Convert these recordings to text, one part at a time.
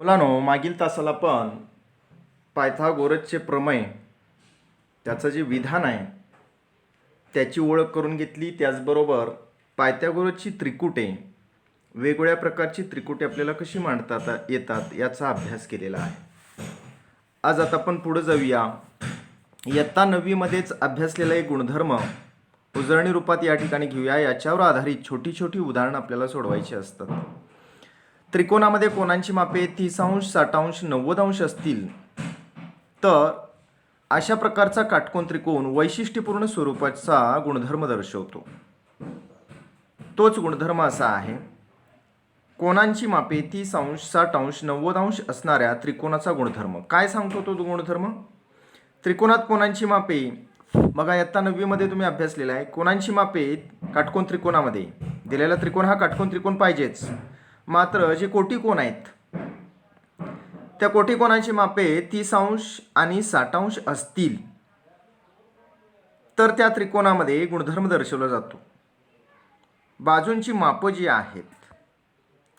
मुलांनो, मागील तासाला पण पायथागोरसचे प्रमेय त्याचं जे विधान आहे त्याची ओळख करून घेतली. त्याचबरोबर पायथागोरसची त्रिकुटे, वेगवेगळ्या प्रकारची त्रिकुटे आपल्याला कशी मांडता येतात याचा अभ्यास केलेला आहे. आज आता आपण पुढे जाऊया. इयत्ता 9वीमध्येच अभ्यासलेला एक गुणधर्म उजळणी रूपात या ठिकाणी घेऊया. याच्यावर आधारित छोटी छोटी उदाहरणं आपल्याला सोडवायची असतात. त्रिकोणामध्ये कोणांची मापे 30°, 60°, 90° असतील तर अशा प्रकारचा काटकोन त्रिकोण वैशिष्ट्यपूर्ण स्वरूपाचा गुणधर्म दर्शवतो. तोच गुणधर्म असा आहे. कोणांची मापे 30°, 60°, 90° असणाऱ्या त्रिकोणाचा गुणधर्म काय सांगतो तो गुणधर्म? त्रिकोणात कोणांची मापे, बघा इयत्ता 9वीमध्ये तुम्ही अभ्यासलेला आहे. कोणांची मापे काटकोन त्रिकोणामध्ये दिलेला त्रिकोण हा काटकोन त्रिकोण पाहिजेच. मात्र जे कोटिकोण आहेत त्या कोटिकोणाची मापे 30° आणि 60° असतील तर त्या त्रिकोणामध्ये गुणधर्म दर्शवला जातो. बाजूंची मापं जी आहेत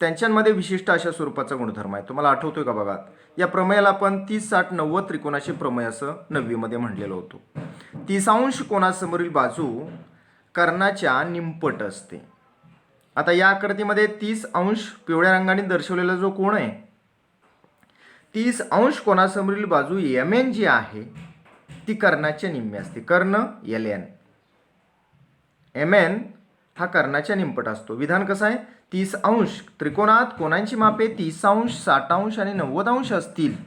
त्यांच्यामध्ये विशिष्ट अशा स्वरूपाचा गुणधर्म आहे. तुम्हाला आठवतोय का? बघा, या प्रमेयाला आपण 30, 60, 90 त्रिकोणाचे प्रमेय असं 9वीमध्ये म्हणलेलं होतं. 30° कोणासमोरील बाजू कर्णाच्या निमपट असते. आता या आकृतीमध्ये 30° पिवळ्या रंगाने दर्शवलेला जो कोण आहे, 30° कोणासमोरील बाजू MN जी आहे ती कर्णाच्या निम्मे असते. कर्ण LN, MN हा कर्णाच्या निमपट असतो. विधान कसं आहे? 30° त्रिकोणात कोणांची मापे 30°, 60° आणि 90° असतील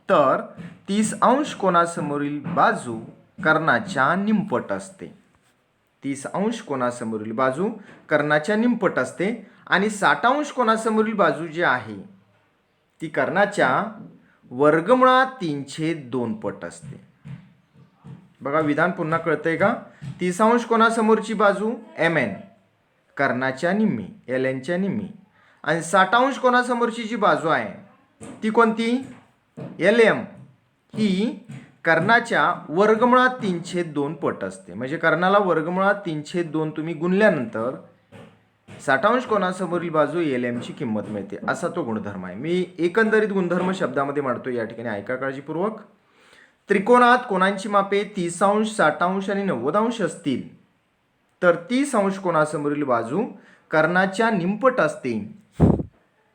तर 30° कोणासमोरील बाजू कर्णाच्या निमपट असते. 30° कोणासमोरील बाजू कर्णाच्या निमपट असते आणि 60° कोणासमोरील बाजू जी आहे ती कर्णाच्या वर्गमुळात 3/2 पट असते. बघा, विधान पुन्हा कळतंय का? 30° कोणासमोरची बाजू MN कर्णाच्या निम्मी, LNच्या निम्मी, आणि 60° कोणासमोरची जी बाजू आहे ती कोणती? LM ही कर्णाच्या वर्गमुळात 3/2 पट असते. म्हणजे कर्णाला वर्गमुळात 3/2 तुम्ही गुणल्यानंतर 60° कोणासमोरील बाजू LM ची किंमत मिळते. असा तो गुणधर्म आहे. मी एकंदरीत गुणधर्म शब्दामध्ये मांडतो, या ठिकाणी ऐका काळजीपूर्वक. त्रिकोणात कोणांची मापे 30°, 60° आणि 90° असतील तर 30° कोणासमोरील बाजू कर्णाच्या निमपट असते,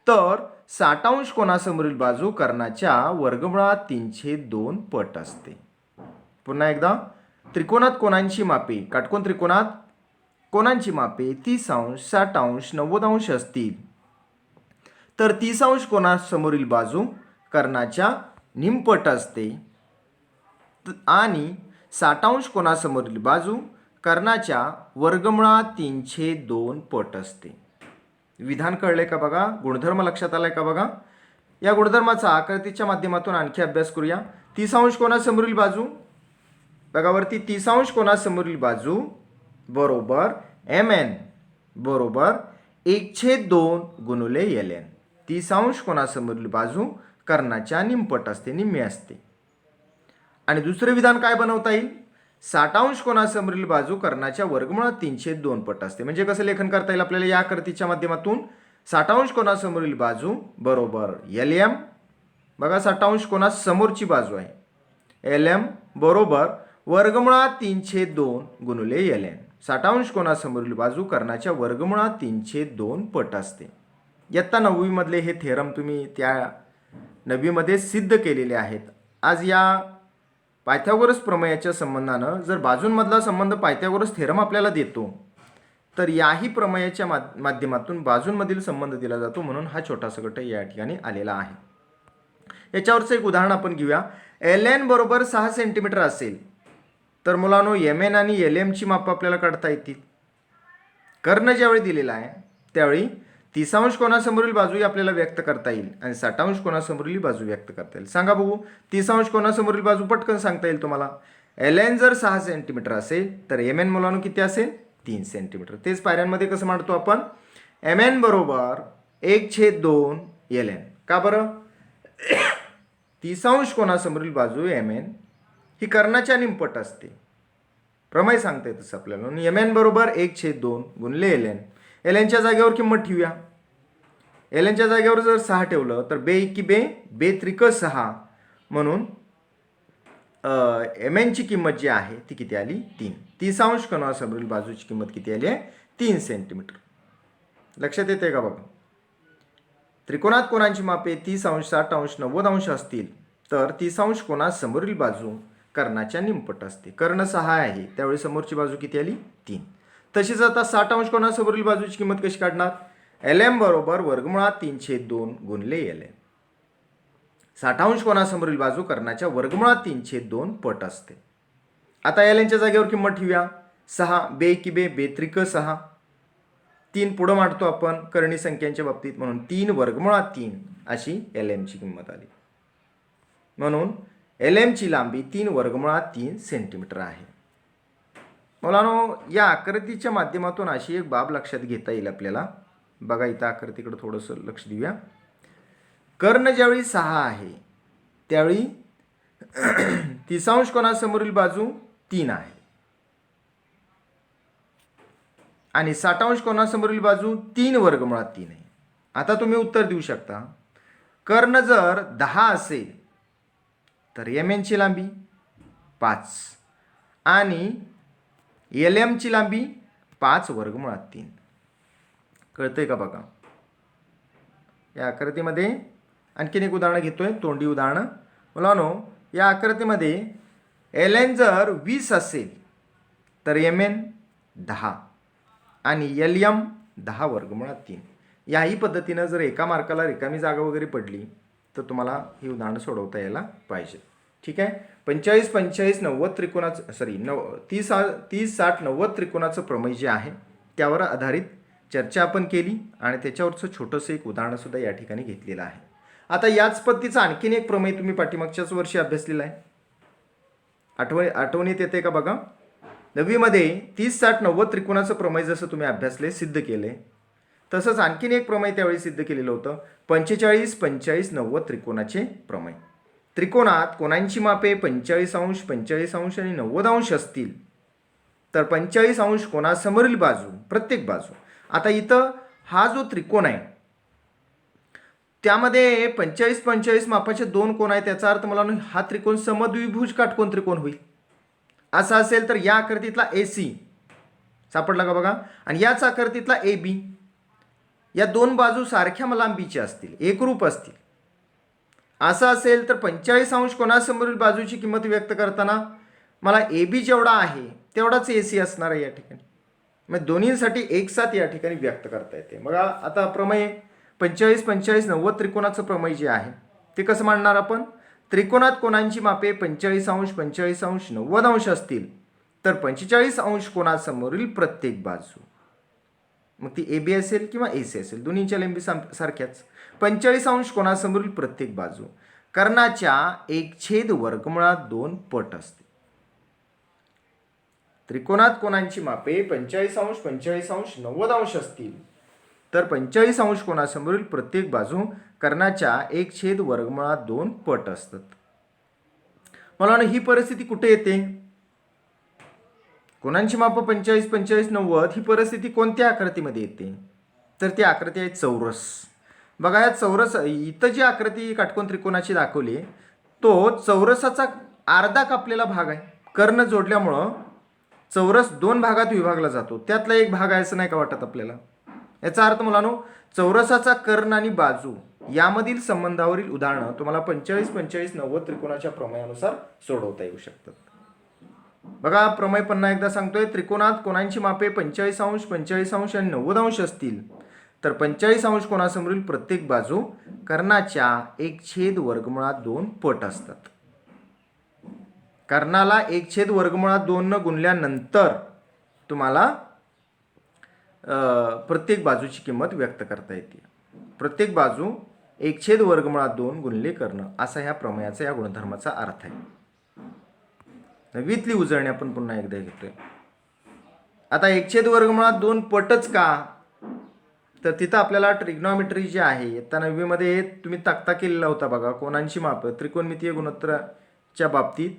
तर 60° कोणासमोरील बाजू कर्णाच्या वर्गमुळात 3/2 पट असते. पुन्हा एकदा, त्रिकोणात कोणांची मापे, काटकोन त्रिकोणात कोणांची मापे 30°, 60°, 90° असतील तर 30° कोणासमोरील बाजू कर्णाच्या निमपट असते आणि 60° कोणासमोरील बाजू कर्णाच्या वर्गमुळात 3/2 पट असते. विधान कळले का? बघा, गुणधर्म लक्षात आलाय का? बघा, या गुणधर्माचा आकृतीच्या माध्यमातून आणखी अभ्यास करूया. 30° कोणासमोरील बाजू, बघा वरती, 30° कोणासमोरील बाजू बरोबर MN बरोबर 1/2 गुणिले LN. 30° कोणासमोरील बाजू कर्णाच्या निमपट असते, निम्मी असते. आणि दुसरे विधान काय बनवता येईल? 60° कोणासमोरील बाजू कर्णाच्या वर्गमुळात 3/2 पट असते. म्हणजे कसं लेखन करता येईल आपल्याला या आकृतीच्या माध्यमातून? 60° कोणासमोरील बाजू बरोबर LM, बघा 60° कोणासमोरची बाजू आहे LM बरोबर वर्गमुळात 3/2 गुणिले LN. 60° कोणासमोरील बाजू कर्णाच्या वर्गमुळात 3/2 पट असते. इयत्ता 9वीमधले हे थेरम तुम्ही त्या 9वीमध्ये सिद्ध केलेले आहेत. आज या पायथागोरस प्रमेयाच्या संबंधानं जर बाजूंमधला संबंध पायथागोरस थेरम आपल्याला देतो तर याही प्रमेयाच्या माध्यमातून बाजूंमधील संबंध दिला जातो. म्हणून हा छोटासा गट या ठिकाणी आलेला आहे. याच्यावरचं एक उदाहरण आपण घेऊया. LN बरोबर 6 सेंटीमीटर असेल तर मुलांनो MN आणि LM ची माप आपल्याला काढता येतील. कर्ण ज्यावेळी दिलेला आहे त्यावेळी 30° कोणासमोरील बाजू आपल्याला व्यक्त करता येईल आणि 60° कोणासमोरील बाजू व्यक्त करता येईल. सांगा बघू, 30° कोणासमोरील बाजू पटकन सांगता येईल तुम्हाला. LN जर 6 सेंटीमीटर असेल तर MN मुलांनो किती असेल? 3 सेंटीमीटर. तेच पायऱ्यांमध्ये कसं मांडतो आपण? MN बरोबर 1/2 LN. का बरं? 30° कोणासमोरील बाजू MN ही कर्णाच्या निमपट असते. प्रमेय सांगता येतं आपल्याला. MN बरोबर 1/2 गुणिले LN. LNच्या जागेवर किंमत ठेवूया. एल एनच्या जागेवर जर 6 ठेवलं तर बे इक्की बे, बे त्रिक 6 म्हणून एम एनची किंमत जी आहे ती किती आली 3. 30° कोनासमोरील बाजूची किंमत किती आली आहे 3 सेंटीमीटर. लक्षात येते का बघा. त्रिकोणात कोणांची मापे 30°, 60°, 90° असतील तर 30° कोनासमोरील बाजू कर्णाच्या निमपट असते. कर्ण 6 आहे त्यावेळी समोरची बाजू किती आली 3. तशीच आता 60° कोनासमोरील बाजूची किंमत कशी काढणार. एल एम बरोबर वर्गमुळात 3/2 गुणिले एल एम. 60° कोनासमोरील बाजू कर्णाच्या वर्गमुळात 3/2 पट असते. आता एल एनच्या जागेवर किंमत ठेवूया 6. बे की बे, बे त्रिक 6. 3 पुढं मांडतो आपण कर्णी संख्यांच्या बाबतीत म्हणून 3 वर्गमुळात 3 अशी एल एमची किंमत आली. म्हणून एल एमची लांबी 3 वर्गमुळात 3 सेंटीमीटर आहे. मुलांनो, या आकृतीच्या माध्यमातून अशी एक बाब लक्षात घेता येईल आपल्याला. बघा इथं आकृतीकडे थोडंसं लक्ष देऊया. कर्ण ज्यावेळी 6 आहे त्यावेळी 30° कोनासमोरील बाजू 3 आहे आणि 60° कोनासमोरील बाजू 3 वर्गमुळात 3 आहे. आता तुम्ही उत्तर देऊ शकता कर्ण जर 10 असेल तर एम एनची लांबी 5 आणि एल एमची लांबी 5 वर्गमुळात 3. कळतंय का बघा. या आकृतीमध्ये आणखीन एक उदाहरण घेतोय, तोंडी उदाहरण. मुलांनो, या आकृतीमध्ये एल एन जर 20 असेल तर एम एन 10 आणि एल एम 10 वर्गमुळात 3. याही पद्धतीनं जर एका मार्काला रिकामी जागा वगैरे पडली तर तुम्हाला ही उदाहरणं सोडवता यायला पाहिजे. ठीक आहे. 45, 45, 90 त्रिकोणाचं 30, 60, 90 त्रिकोणाचं प्रमेय जे आहे त्यावर आधारित चर्चा आपण केली आणि त्याच्यावरचं छोटंसं एक उदाहरणसुद्धा या ठिकाणी घेतलेलं आहे. आता याच पद्धतीचा आणखीन एक प्रमेय तुम्ही पाठीमागच्याच वर्षी अभ्यासलेला आहे. आठवणीत येते का बघा. 9वीमध्ये 30, 60, 90 त्रिकोणाचं प्रमेय जसं तुम्ही अभ्यासले, सिद्ध केले, तसंच आणखीन एक प्रमेय त्यावेळी सिद्ध केलेलं होतं. 45, 45, 90 त्रिकोणाचे प्रमेय. त्रिकोणात कोणांची मापे 45°, 45° आणि 90° असतील तर 45° कोणासमोरील बाजू, प्रत्येक बाजू. आता इथं हा जो त्रिकोण आहे त्यामध्ये 45, 45 मापाचे 2 कोण आहेत. त्याचा अर्थ मला हा त्रिकोण समद्विभुज काटकोन त्रिकोण होईल. असा असेल तर या आकृतीतला ए सी सापडला का बघा आणि याच आकृतीतला ए बी, या 2 बाजू सारख्या लांबीच्या असतील, एकरूप असतील. असं असेल तर 45° कोणासमोरील बाजूची किंमत व्यक्त करताना मला ए बी जेवढा आहे तेवढाच ए सी असणार आहे या ठिकाणी. मग दोन्हींसाठी एकसाथ या ठिकाणी व्यक्त करता येते. बघा आता प्रमेय 45, 45, 90 त्रिकोणाचं प्रमेय जे आहे ते कसं मांडणार आपण. त्रिकोणात कोणांची मापे 45°, 45°, 90° असतील तर 45° कोणासमोरील प्रत्येक बाजू, मग ती ए बी असेल किंवा ए सी असेल, दोन्हींच्या लांबी सारख्याच. 45° कोणासमोरील प्रत्येक बाजू कर्णाच्या 1/2 पट असते. त्रिकोणात कोणांची मापे 45°, 45°, 90° असतील तर 45° कोणासमोरील प्रत्येक बाजू कर्णाच्या 1/2 पट असतात. मला ही परिस्थिती कुठे येते. कोणांची मापं 45, 45, 90 ही परिस्थिती कोणत्या आकृतीमध्ये येते तर ती आकृती आहे चौरस. बघा या चौरस, इथं जी आकृती काटकोन त्रिकोणाची दाखवली तो चौरसाचा अर्धा कापलेला भाग आहे. कर्ण जोडल्यामुळं चौरस 2 भागात विभागला जातो. त्यातला एक भाग आहे असं नाही का वाटत आपल्याला. याचा अर्थ मुलांनो, चौरसाचा कर्ण आणि बाजू यामधील संबंधावरील उदाहरणं तुम्हाला 45, 45, 90 त्रिकोणाच्या प्रमेयानुसार सोडवता येऊ शकतात. बघा प्रमेय पुन्हा एकदा सांगतोय. त्रिकोणात कोणांची मापे 45°, 45° आणि 90° असतील तर 45° कोणासमोरील प्रत्येक बाजू कर्णाच्या 1/2 पट असतात. कर्णाला 1/2 न गुणल्यानंतर तुम्हाला प्रत्येक बाजूची किंमत व्यक्त करता येते. प्रत्येक बाजू 1/2 गुणिले कर्ण असा ह्या प्रमेयाचा, या गुणधर्माचा अर्थ आहे. 9वीतली उजळणी आपण पुन्हा एकदा घेतोय. आता 1/2 पटच का तर तिथं आपल्याला ट्रिग्नॉमेट्री जी आहे इयत्ता 9वीमध्ये तुम्ही तक्ता केलेला होता बघा. कोणांची मापं त्रिकोणमितीय गुणोत्तराच्या बाबतीत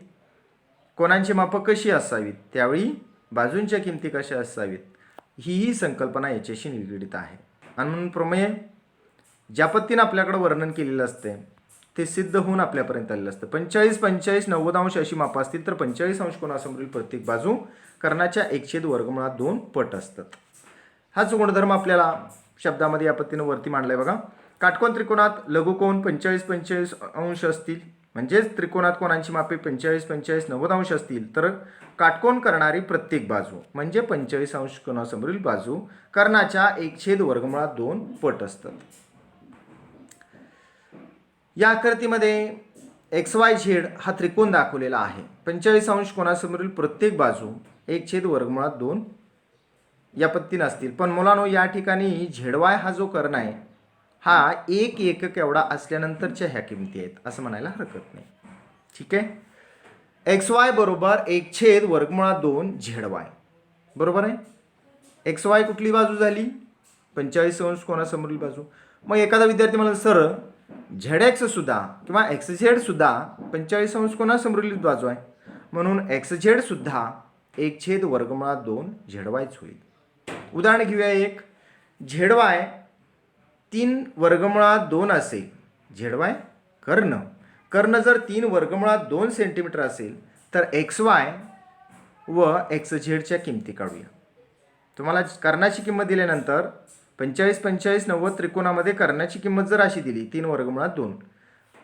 कोणांची मापं कशी असावीत, त्यावेळी बाजूंच्या किमती कशा असावीत, ही संकल्पना याच्याशी निगडीत आहे. आणि म्हणून प्रमेय ज्या पद्धतीनं आपल्याकडे वर्णन केलेलं असते ते सिद्ध होऊन आपल्यापर्यंत आलेलं असतं. 45, 45, 90 अंश अशी मापं असतील तर 45 अंश कोनासमोरील प्रत्येक बाजू कर्णाच्या 1/2 पट असतात. हाच गुणधर्म आपल्याला शब्दामध्ये या पद्धतीनं वरती मांडलाय बघा. काटकोन त्रिकोणात लघुकोन 45, 45 अंश असतील, म्हणजेच त्रिकोणात कोणांची मापे 45, 45, 90 अंश असतील तर काटकोन करणारी प्रत्येक बाजू म्हणजे 45 अंश कोनासमोरील बाजू कर्णाच्या 1/2 पट असतात. या आकृतीमध्ये XYZ हा त्रिकोण दाखवलेला आहे. 45 अंश कोनासमोरील प्रत्येक बाजू 1/2 या पद्धतीने असतील. पण मुलांनो या ठिकाणी ZY हा जो कर्ण आहे हा 1 एकक एवढा असल्यानंतरच्या ह्या किमती आहेत असं म्हणायला हरकत नाही. ठीक आहे. XY बरोबर 1/2 ZY बरोबर आहे. XY कुठली बाजू झाली? 45 अंश कोनासमोरील बाजू. मग एखादा विद्यार्थी मला सर ZX सुद्धा किंवा XZ सुद्धा 45 अंश कोनासमोरील बाजू आहे, म्हणून XZ सुद्धा 1/2 ZYच होईल. उदाहरण घेऊया एक. ZY 3/2 असेल. ZY कर्ण जर 3/2 सेंटीमीटर असेल तर XY व XZच्या किमती काढूया. तुम्हाला कर्णाची किंमत दिल्यानंतर 45, 45, 90 त्रिकोणामध्ये कर्णाची किंमत जर अशी दिली 3/2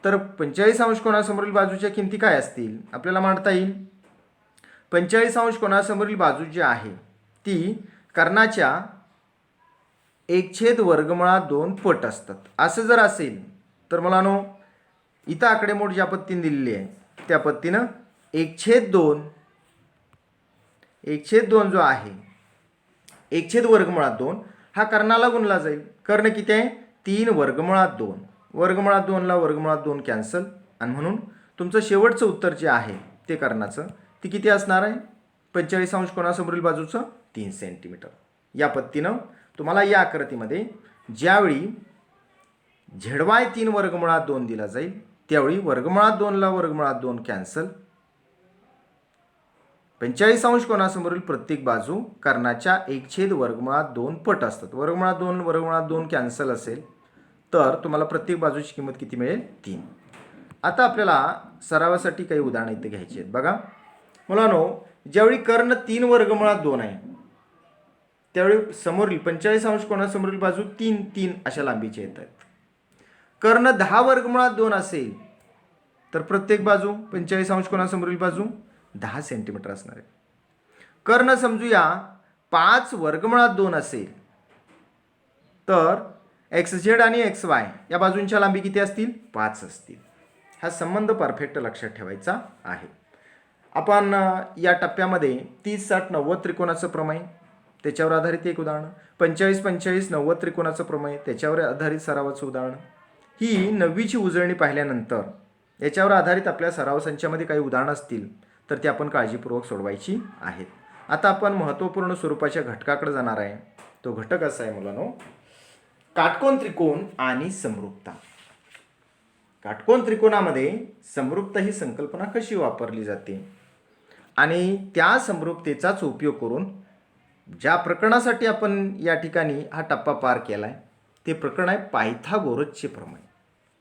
तर 45 अंश कोनासमोरील बाजूच्या किमती काय असतील आपल्याला मांडता येईल. 45 अंश कोनासमोरील बाजू जी आहे ती कर्णाच्या 1/2 पट असतात. असं जर असेल तर मुलांनो इथं आकडेमोड ज्या पद्धतीने दिलेली आहे त्या पद्धतीनं 1/2 जो आहे 1/2 हा कर्णाला गुणला जाईल. कर्ण किती आहे? 3/2. /2ला /2 कॅन्सल आणि म्हणून तुमचं शेवटचं उत्तर जे आहे ते कर्णाचं ते किती असणार आहे? 45 अंश कोनासमोरील बाजूचं 3 सेंटीमीटर. या पद्धतीनं तुम्हाला या आकृतीमध्ये ज्यावेळी ZY 3/2 दिला जाईल त्यावेळी /2ला /2 कॅन्सल. 45 अंश कोनासमोरील प्रत्येक बाजू कर्णाच्या 1/2 पट असतात. /2 कॅन्सल असेल तर तुम्हाला प्रत्येक बाजूची किंमत किती मिळेल? 3. आता आपल्याला सरावासाठी काही उदाहरणं इथे घ्यायची आहेत. बघा मुलांनो ज्यावेळी कर्ण 3/2 आहे त्यावेळी समोरील 45 अंश कोनासमोरील बाजू 3 अशा लांबीचे येत आहेत. कर्ण 10/2 असेल तर प्रत्येक बाजू 45 अंश कोनासमोरील बाजू 10 सेंटीमीटर असणार आहे. कर्ण समजूया 5/2 असेल तर XZ आणि XY या बाजूंच्या लांबी किती असतील? 5 असतील. हा संबंध परफेक्ट लक्षात ठेवायचा आहे. आपण या टप्प्यामध्ये 30, 60, 90 त्रिकोणाचं प्रमेय त्याच्यावर आधारित एक उदाहरण, 45, 45, 90 त्रिकोणाचं प्रमेय त्याच्यावर आधारित सरावाचं उदाहरण, ही 9वीची उजळणी पाहिल्यानंतर याच्यावर आधारित आपल्या सराव संचामध्ये काही उदाहरणं असतील तर ती आपण काळजीपूर्वक सोडवायची आहेत. आता आपण महत्त्वपूर्ण स्वरूपाच्या घटकाकडे जाणार आहे. तो घटक असा आहे मुलांनो, काटकोन त्रिकोण आणि समरूपता. काटकोन त्रिकोणामध्ये समरूपता ही संकल्पना कशी वापरली जाते आणि त्या समरूपतेचाच उपयोग करून ज्या प्रकरणासाठी आपण या ठिकाणी हा टप्पा पार केला आहे ते प्रकरण आहे पायथागोरसचे प्रमेय.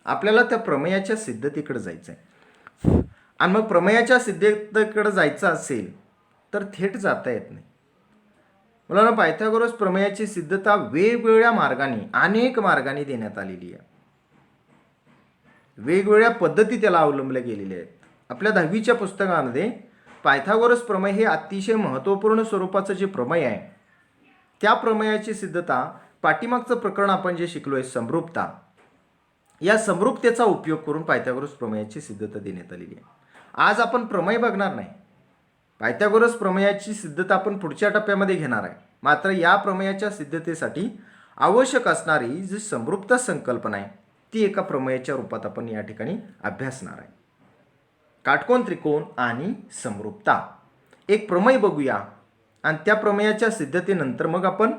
आपल्याला त्या प्रमेयाच्या सिद्धतेकडे जायचं आहे आणि मग प्रमेयाच्या सिद्धतेकडे जायचं असेल तर थेट जाता येत नाही. मुलांना पायथागोरस प्रमेयाची सिद्धता वेगवेगळ्या मार्गाने अनेक मार्गाने देण्यात आलेली आहे. वेगवेगळ्या पद्धती त्याला अवलंबल्या गेलेल्या आहेत. आपल्या 10वीच्या पुस्तकामध्ये पायथागोरस प्रमेय हे अतिशय महत्त्वपूर्ण स्वरूपाचं जे प्रमेय आहे त्या प्रमेयाची सिद्धता पाठीमागचं प्रकरण आपण जे शिकलोय समरूपता, या समरूपतेचा उपयोग करून पायथागोरस प्रमेयाची सिद्धता देण्यात आलेली आहे. आज आपण प्रमेय बघणार नाही. पायथागोरस प्रमेयाची सिद्धता आपण पुढच्या टप्प्यामध्ये घेणार आहे. मात्र या प्रमेयाच्या सिद्धतेसाठी आवश्यक असणारी जी समरूपता संकल्पना आहे ती एका प्रमेयाच्या रूपात आपण या ठिकाणी अभ्यासणार आहे. काटकोन त्रिकोण आणि समरूपता एक प्रमेय बघूया आणि त्या प्रमेयाच्या सिद्धतेनंतर मग आपण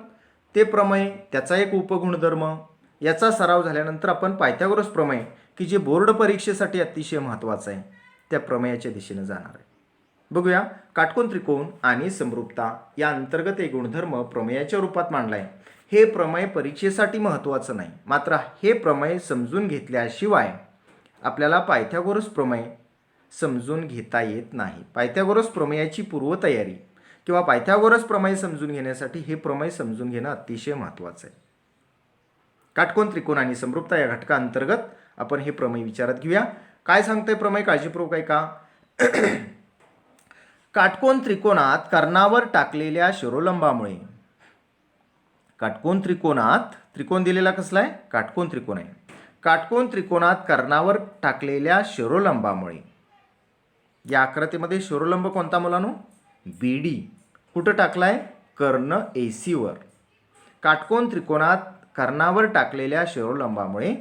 ते प्रमेय त्याचा एक उपगुणधर्म याचा सराव झाल्यानंतर आपण पायथागोरस प्रमेय की जे बोर्ड परीक्षेसाठी अतिशय महत्त्वाचं आहे त्या प्रमेयाच्या दिशेने जाणार आहे. बघूया काटकोन त्रिकोण आणि समरूपता या अंतर्गत एक गुणधर्म प्रमेयाच्या रूपात मांडला आहे हे प्रमेय परीक्षेसाठी महत्त्वाचं नाही, मात्र हे प्रमेय समजून घेतल्याशिवाय आपल्याला पायथागोरस प्रमेय समजून घेता येत नाही. पायथागोरस प्रमेयाची पूर्वतयारी किंवा पायथागोरस प्रमेय समजून घेण्यासाठी हे प्रमेय समजून घेणं अतिशय महत्त्वाचं आहे. काटकोन त्रिकोण आणि समरूपता या घटकाअंतर्गत आपण हे प्रमेय विचारात घेऊया. काय सांगतंय प्रमेय, काळजीपूर्वक ऐका. काटकोन त्रिकोणात कर्णावर टाकलेल्या शिरोलंबामुळे, काटकोन त्रिकोणात, त्रिकोण दिलेला कसला आहे, काटकोन त्रिकोण आहे. काटकोन त्रिकोणात कर्णावर टाकलेल्या शिरोलंबामुळे, या आकृतीमध्ये शिरोलंब कोणता मुलांनो, बीडी. कुठं टाकलाय, कर्ण AC वर. काटकोन त्रिकोणात कर्णावर टाकलेल्या शिरोलंबामुळे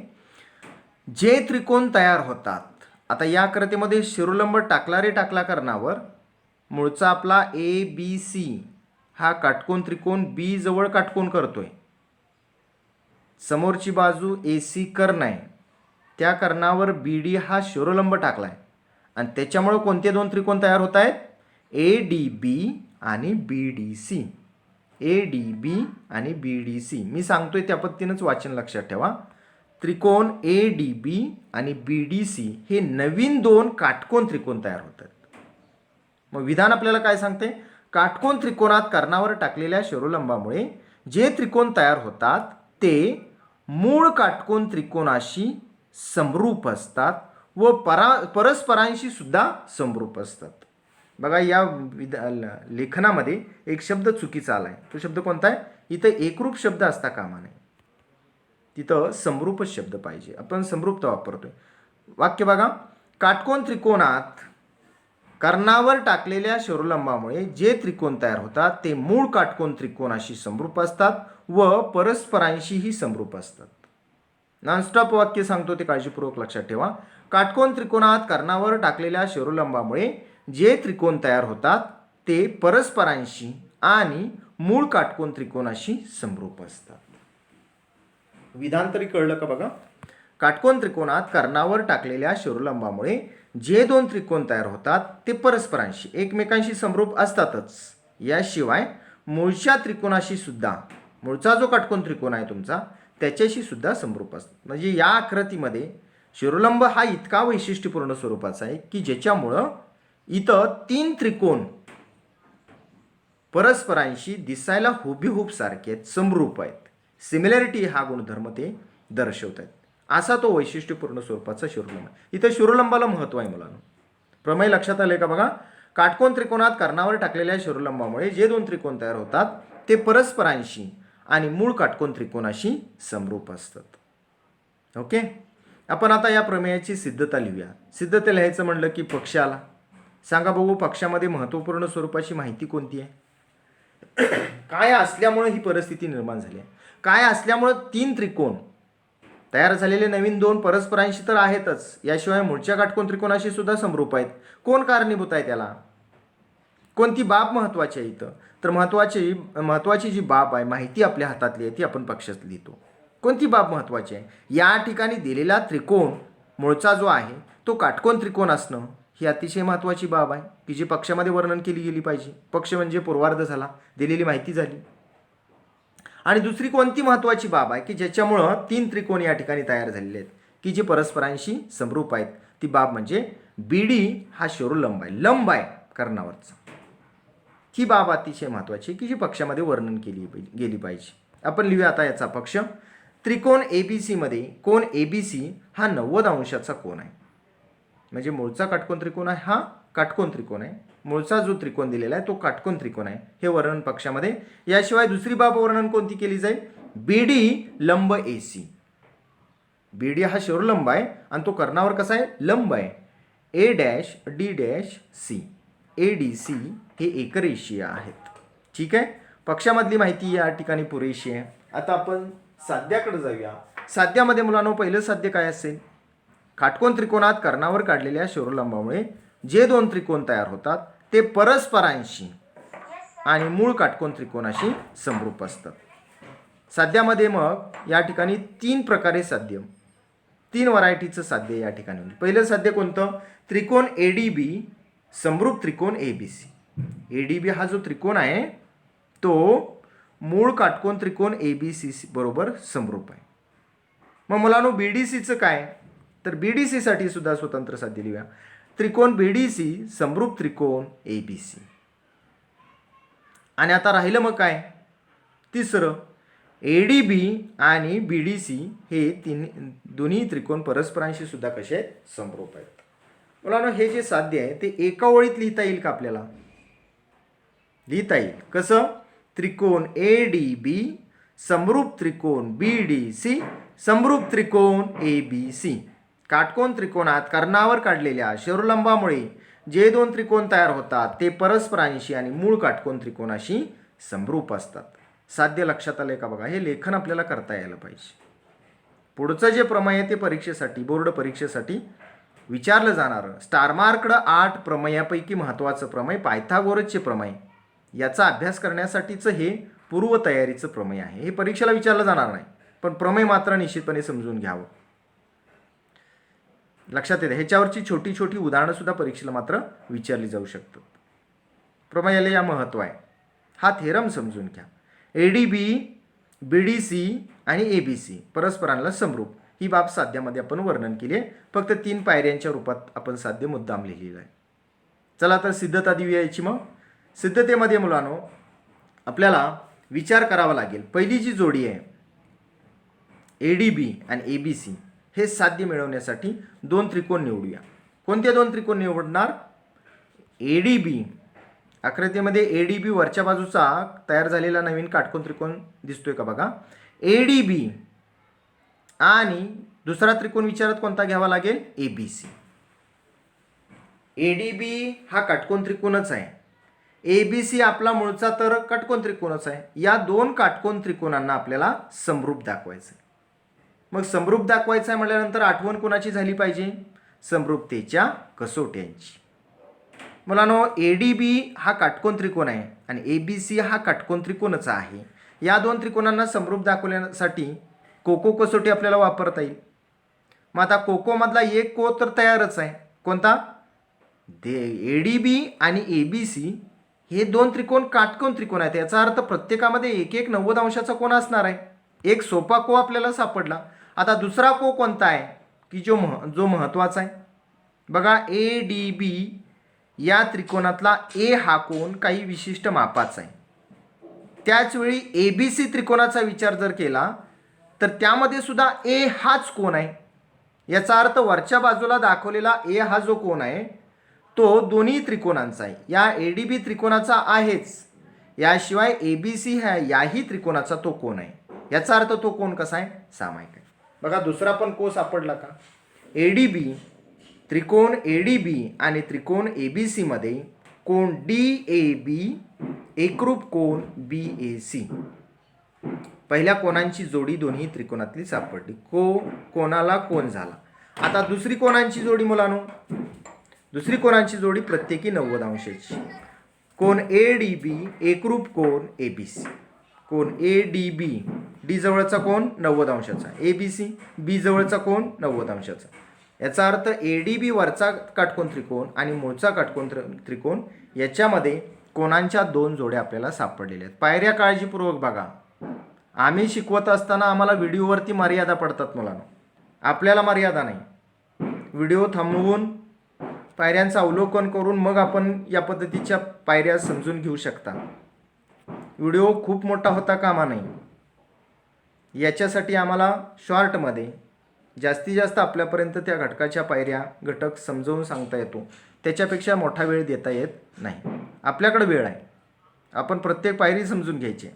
जे त्रिकोण तयार होतात. आता या आकृतीमध्ये शिरोलंब टाकला रे टाकला कर्णावर, मूळचा आपला ABC हा काटकोन त्रिकोण B जवळ काटकोन करतोय. समोरची बाजू AC कर्ण आहे, त्या कर्णावर BD हा शिरोलंब टाकलाय आणि त्याच्यामुळे कोणते दोन त्रिकोण तयार होत आहेत, ADB आणि BDC. ADB आणि BDC. मी सांगतोय त्या पद्धतीनंच वाचन लक्षात ठेवा. त्रिकोण ADB आणि BDC हे नवीन दोन काटकोन त्रिकोण तयार होतात. मग विधान आपल्याला काय सांगते, काटकोन त्रिकोणात कर्णावर टाकलेल्या शिरोलंबामुळे जे त्रिकोण तयार होतात ते मूळ काटकोन त्रिकोणाशी समरूप असतात व परस्परांशी सुद्धा समरूप असतात. बघा या लेखनामध्ये एक शब्द चुकीचा आला आहे. तो शब्द कोणता आहे, इथं एकरूप शब्द असता कामा नये, तिथं समरूपच शब्द पाहिजे. आपण समरूपता वापरतोय. वाक्य बघा, काटकोन त्रिकोणात कर्णावर टाकलेल्या शिरोलंबामुळे जे त्रिकोण तयार होतात ते मूळ काटकोन त्रिकोणाशी समरूप असतात व परस्परांशीही समरूप असतात. नॉनस्टॉप वाक्य सांगतो ते काळजीपूर्वक लक्षात ठेवा. काटकोन त्रिकोणात कर्णावर टाकलेल्या शिरोलंबामुळे जे त्रिकोण तयार होतात ते परस्परांशी आणि मूळ काटकोन त्रिकोणाशी समरूप असतात. विधान तरी कळलं का बघा. काटकोन त्रिकोणात कर्णावर टाकलेल्या शिरोलंबामुळे जे दोन त्रिकोण तयार होतात ते परस्परांशी एकमेकांशी समरूप असतातच, याशिवाय मूळच्या त्रिकोणाशी सुद्धा, मूळचा जो काटकोन त्रिकोण आहे तुमचा त्याच्याशी सुद्धा समरूप असतात. म्हणजे या आकृतीमध्ये शिरोलंब हा इतका वैशिष्ट्यपूर्ण स्वरूपाचा आहे की ज्याच्यामुळं इथं तीन त्रिकोण परस्परांशी दिसायला हुबेहूब सारखे आहेत, समरूप आहेत. सिमिलॅरिटी हा गुणधर्म ते दर्शवत आहेत. असा तो वैशिष्ट्यपूर्ण स्वरूपाचा शिरोलंब. इथं शिरोलंबाला महत्त्व आहे मुलांनो. प्रमेय लक्षात आले का बघा. काटकोन त्रिकोणात कर्णावर टाकलेल्या शिरोलंबामुळे जे दोन त्रिकोण तयार होतात ते परस्परांशी आणि मूळ काटकोन त्रिकोणाशी समरूप असतात. ओके, आपण आता या प्रमेयाची सिद्धता लिहूया. सिद्धता लिहायचं म्हणलं की पक्ष आला. सांगा बघू, पक्षामध्ये महत्त्वपूर्ण स्वरूपाची माहिती कोणती आहे. काय असल्यामुळे ही परिस्थिती निर्माण झाली आहे, काय असल्यामुळे तीन त्रिकोण तयार झालेले नवीन दोन परस्परांशी तर आहेतच, याशिवाय मूळच्या काटकोन त्रिकोणाशी सुद्धा समरूप आहेत. कोण कारणीभूत आहे त्याला, कोणती बाब महत्त्वाची आहे इथं, तर महत्त्वाची जी बाब आहे, माहिती आपल्या हातातली आहे ती आपण पक्षात लिहितो. कोणती बाब महत्त्वाची आहे, या ठिकाणी दिलेला त्रिकोण मूळचा जो आहे तो काटकोन त्रिकोण असणं ही अतिशय महत्त्वाची बाब आहे की जी पक्षामध्ये वर्णन केली गेली पाहिजे. पक्ष म्हणजे पूर्वार्ध झाला, दिलेली माहिती झाली. आणि दुसरी कोणती महत्त्वाची बाब आहे की ज्याच्यामुळं तीन त्रिकोण या ठिकाणी तयार झालेले आहेत की जे परस्परांशी समरूप आहेत, ती बाब म्हणजे BD हा शिरोलंब आहे, लंब आहे कर्णावरचा. ही बाब अतिशय महत्त्वाची की जी पक्षामध्ये वर्णन केली गेली पाहिजे. आपण लिहूया आता याचा पक्ष. त्रिकोण ABC मध्ये कोण ABC हा 90 अंशाचा कोण आहे. म्हणजे मूळचा काटकोन त्रिकोण आहे, हा काटकोन त्रिकोण आहे. मूळचा जो त्रिकोण दिलेला आहे तो काटकोन त्रिकोण आहे, हे वर्णन पक्षामध्ये. याशिवाय दुसरी बाब वर्णन कोणती केली जाईल, BD लंब AC. BD हा शिरोलंब आहे आणि तो कर्णावर कसा आहे, लंब आहे. A', D', C, ADC हे एकरेषीय आहेत. ठीक आहे, पक्षामधली माहिती या ठिकाणी पुरेशी आहे. आता आपण साध्याकडे जाऊया. साध्यामध्ये मुलांनो पहिलं साध्य काय असेल, काटकोन त्रिकोणात कर्णावर काढलेल्या शिरोलंबामुळे जे दोन त्रिकोण तयार होतात ते परस्परांशी आणि मूळ काटकोन त्रिकोणाशी समरूप असतात. साध्यामध्ये मग या ठिकाणी तीन प्रकारे साध्य, तीन व्हरायटीचं साध्य या ठिकाणी. पहिलं साध्य कोणतं, त्रिकोण ADB समरूप त्रिकोण ABC. ADB हा जो त्रिकोण आहे तो मूळ काटकोन त्रिकोण ABC बरोबर समरूप आहे. मग मुलांनो BDCचं काय, तर BDCसाठी सुद्धा स्वतंत्र साध्य लिहूया. त्रिकोण BDC समरूप त्रिकोण ABC. आणि आता राहिलं मग काय, तिसरं ADB आणि BDC हे दोन्ही त्रिकोण परस्परांशी सुद्धा कसे आहेत, समरूप आहेत. मुलांनो हे जे साध्य आहे ते एका ओळीत लिहिता येईल का आपल्याला, लिहिता येईल. कसं, त्रिकोण ADB समरूप त्रिकोण BDC समरूप त्रिकोण ABC. काटकोन त्रिकोणात कर्णावर काढलेल्या शिरोलंबामुळे जे दोन त्रिकोण तयार होतात ते परस्परांशी आणि मूळ काटकोन त्रिकोणाशी समरूप असतात. साध्य लक्षात आले का बघा. हे लेखन आपल्याला करता यायला पाहिजे. पुढचं जे प्रमेय आहे ते परीक्षेसाठी, बोर्ड परीक्षेसाठी विचारलं जाणारं स्टारमार्कड 8 प्रमेयापैकी महत्त्वाचं प्रमेय पायथागोरसचे प्रमेय, याचा अभ्यास करण्यासाठीचं हे पूर्वतयारीचं प्रमेय आहे. हे परीक्षेला विचारलं जाणार नाही, पण प्रमेय मात्र निश्चितपणे समजून घ्यावं. लक्षात येते. ह्याच्यावरची छोटी छोटी उदाहरणं सुद्धा परीक्षेला मात्र विचारली जाऊ शकतात. प्रमेयाला या महत्त्व आहे. हा थेरम समजून घ्या. ADB BDC आणि ABC परस्परांना समरूप ही बाब साध्यामध्ये आपण वर्णन केली आहे. फक्त 3 पायऱ्यांच्या रूपात आपण साध्य मुद्दाम लिहिलेला आहे. चला तर सिद्धता देऊया याची. मग सिद्धतेमध्ये मुलांनो आपल्याला विचार करावा लागेल. पहिली जी जोडी आहे ADB आणि ABC हे साध्य मिळवण्यासाठी 2 त्रिकोण निवडूया. कोणते 2 त्रिकोण निवडणार, ADB आकृतीमध्ये ADB वरच्या बाजूचा तयार झालेला नवीन काटकोन त्रिकोण दिसतोय का बघा. ADB आणि दुसरा त्रिकोण विचारात कोणता घ्यावा लागेल, ABC. ADB हा काटकोन त्रिकोणच आहे. ABC आपला मूळचा तर काटकोन त्रिकोणच आहे. या 2 काटकोन त्रिकोणांना आपल्याला समरूप दाखवायचं आहे. मग समरूप दाखवायचं आहे म्हटल्यानंतर आठवण कोणाची झाली पाहिजे, समरूपतेच्या कसोट्यांची. मुलांनो ADB हा काटकोन त्रिकोण आहे आणि ABC हा काटकोन त्रिकोणच आहे. या 2 त्रिकोणांना समरूप दाखवण्यासाठी कोको कसोटी आपल्याला वापरता येईल. मग आता कोकोमधला एक को तर तयारच आहे. कोणता, ADB आणि ABC हे 2 त्रिकोण काटकोन त्रिकोण आहेत. याचा अर्थ प्रत्येकामध्ये एक एक 90 अंशाचा कोन असणार आहे. एक सोपा को आपल्याला सापडला. आता दुसरा को कोणता आहे की जो महत्त्वाचा आहे बघा. ADB या त्रिकोणातला A हा कोन काही विशिष्ट मापाचा आहे. त्याचवेळी ABC त्रिकोणाचा विचार जर केला तर त्यामध्ये सुद्धा A हाच कोन आहे. याचा अर्थ वरच्या बाजूला दाखवलेला A हा जो कोन आहे तो दोन्ही त्रिकोणांचा आहे. या ADB त्रिकोणाचा आहेच, याशिवाय ABC ह्या याही त्रिकोणाचा तो कोन आहे. याचा अर्थ तो कोन कसा आहे, सामायिक आहे. बघा दुसरा पण को सापडला का. ADB त्रिकोण ADB आणि त्रिकोण ABC मध्ये कोन DAB एकरूप कोन BAC. पहिल्या कोणांची जोडी दोन्ही त्रिकोणातली सापडली. कोणाला कोन झाला. आता दुसरी कोणांची जोडी मुलांनो, दुसरी कोणांची जोडी प्रत्येकी 90 अंशाची. कोन ADB एकरूप कोन ABC. कोन ADB D जवळचा कोन 90 अंशाचा, ABC B जवळचा कोन 90 अंशाचा. याचा अर्थ ADB वरचा काटकोन त्रिकोण आणि मूळचा काटकोन त्रिकोण याच्यामध्ये कोणांच्या 2 जोड्या आपल्याला सापडलेल्या आहेत. पायऱ्या काळजीपूर्वक बघा. आम्ही शिकवत असताना आम्हाला व्हिडिओवरती मर्यादा पडतात मुलांना, आपल्याला मर्यादा नाही. व्हिडिओ थांबवून पायऱ्यांचं अवलोकन करून मग आपण या पद्धतीच्या पायऱ्या समजून घेऊ शकता. व्हिडिओ खूप मोठा होता कामा नाही. याच्यासाठी आम्हाला शॉर्टमध्ये जास्तीत जास्त आपल्यापर्यंत त्या घटकाच्या पायऱ्या घटक समजावून सांगता येतो. त्याच्यापेक्षा मोठा वेळ देता येत नाही. आपल्याकडे वेळ आहे, आपण प्रत्येक पायरी समजून घ्यायची.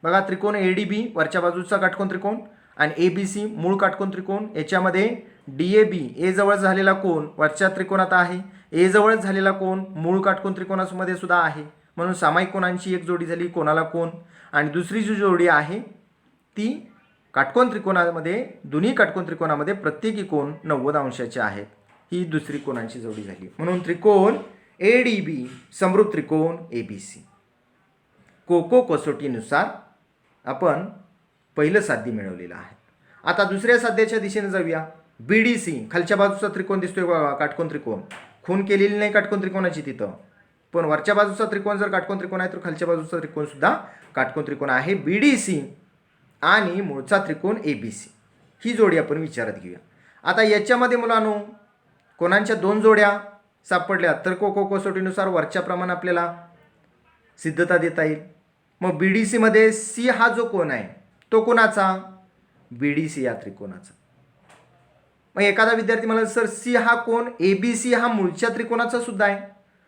बघा त्रिकोण ADB वरच्या बाजूचा काटकोन त्रिकोण आणि ABC मूळ काटकोन त्रिकोण. याच्यामध्ये DAB A जवळ झालेला कोन वरच्या त्रिकोणात आहे. A जवळ झालेला कोन मूळ काटकोन त्रिकोणामध्ये सुद्धा आहे. म्हणून सामायिक कोणांची एक जोडी झाली कोणाला कोन. आणि दुसरी जी जोडी आहे ती काटकोन त्रिकोणामध्ये, दोन्ही काटकोन त्रिकोणामध्ये प्रत्येकी कोन 90 अंशाचे आहेत. ही दुसरी कोणांची जोडी झाली. म्हणून त्रिकोण ADB समरूप त्रिकोण ABC. कोको कसोटीनुसार आपण पहिलं साध्य मिळवलेलं आहे. आता दुसऱ्या साध्याच्या दिशेने जाऊया. BDC खालच्या बाजूचा त्रिकोण दिसतोय बघा, काटकोन त्रिकोण. खून केलेली नाही काटकोन त्रिकोणाची तिथं, पण वरच्या बाजूचा त्रिकोण जर काटकोन त्रिकोण आहे तर खालच्या बाजूचा त्रिकोण सुद्धा काटकोन त्रिकोण आहे. BDC आणि मूळचा त्रिकोण ABC ही जोडी आपण विचारात घेऊया. आता याच्यामध्ये मुलांनो कोणांच्या दोन जोड्या सापडल्या तर कसोटीनुसार वरच्या प्रमाणे आपल्याला सिद्धता देता येईल. मग BDC मध्ये C हा जो कोण आहे तो कोणाचा? BDC या त्रिकोणाचा. मग एखादा विद्यार्थी म्हणाला सर C हा कोण ABC हा मूळच्या त्रिकोणाचा सुद्धा आहे,